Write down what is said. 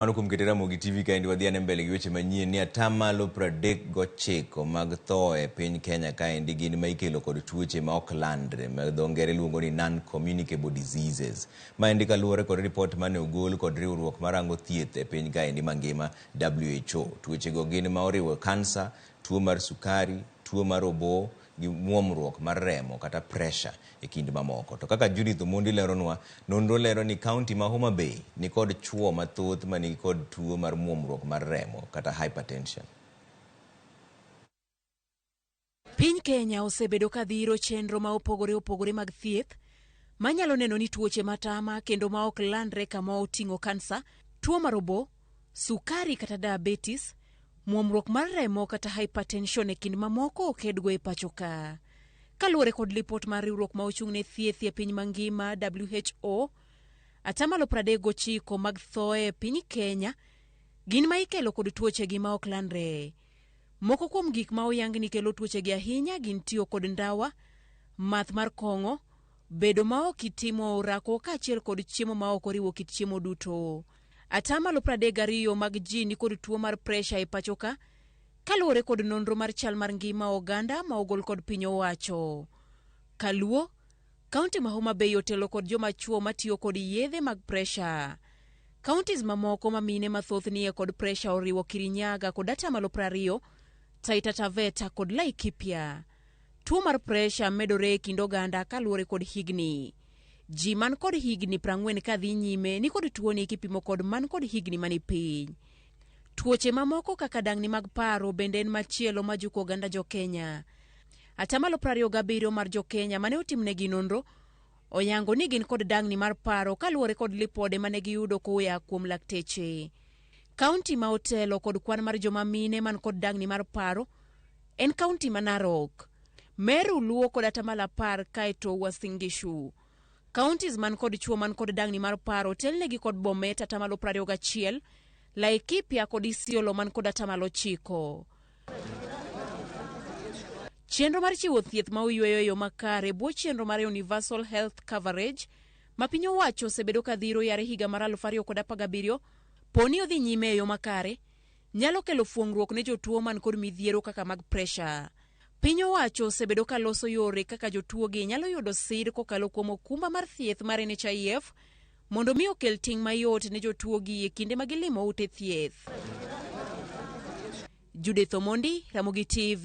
Mano kuom ketera Mogi TV ka wadhi ane mbele gi weche manyien ni atamalo 39 mag tho e piny Kenya ka gin ma ikelo kod tuoche ma ok landre ma dho ngere luongo ni non-communicable diseases. Ma kaluwore kod ripot mane ogol kod riwruok marango thieth e piny ka mangima WHO. Tuoche go gin ma oriwo kansa, tuo mar sukari, tuo mar obo gi muomruok mar remo kata pressure e kind mamoko. To kaka Judith Omondi leronwa, nonro lero ni kaunti ma Homa Bay ni kod chuo mathoth mani kod tuo mar muomruok mar remo kata hypertension. Piny Kenya osebedo ka dhiro chenro ma opogore mag thieth manyalo neno ni tuoche matama kendo ma ok landre kama oting'o kansa, tuo mar obo, sukari kata diabetes, muomruok mar remo kata hypertension e kind mamoko okedgo e pacho ka. Kaluwore kod lipot mar riwruok ma ochung' ne thieth e piny mangima WHO, atamalo 39 mag tho e piny Kenya gin ma ikelo kod tuoche gi ma ok landre. Moko kuom gik ma oyang ni kelo tuoche gi ahinya gin tiyo kod ndawa, math mar kong'o, bedo ma ok itimo orako kaachiel kod chiemo ma ok oriwo kit chiemo duto. Atamalo 32 mag ji ni kod tuo mar pressure e pacho ka, kaluwore kod nonro mar chal mar ngima oganda ma ogol kod piny owacho. Kaluo, kaunti ma Homa Bay otelo kod joma chuo matiyo kod yedhe mag pressure. Kauntis mamoko ma mine mathoth nie kod pressure oriwo Kirinyaga kod atamalo 20, Taita Taveta kod Laikipia. Tuo mar pressure medore e kind oganda kaluwore kod higni. Ji man kod higni 40 ka dhi nyime ni kod tuo ni kipimo kod man kod higni mani piny. Tuoche mamoko kaka dangni mag paro bende en machielo ma juko oganda jo Kenya. Atamalo 27 mar jo Kenya mane otimnegi nonro oyango ni gin kod dangni mar paro kaluwore kod lipode mane giyudo koya kuom lakteche. Kaunti ma otelo kod kwan mar joma mine man kod dangni mar paro en kaunti ma Narok, Meru, Luo kod atamalo 10 kaeto Uasin Gishu. Kauntis man kod chuo man kod dangni mar paro telnegi kod Bomet atamalo 21, Laikipia kod Isiolo man kod atamalo 9. Chenro mar chiwo thieth ma oyueyo yo makare bwo chenro mar Universal Health Coverage ma piny owacho osebedo ka dhiro yare higa mar 2017 poni odhi nyime e yo makare nyalo kelo fuong'ruok ne jotuo man kod midhiero kaka mag pressure. Piny owacho osebedo ka loso yore kaka jotuo gi nyalo yudo sir kokalo kuom okumba mar thieth mar NHIF mondo mi okel ting' mayot ne jotuo gi e kinde ma gilimo ute thieth. Judith Omondi, Ramogi TV.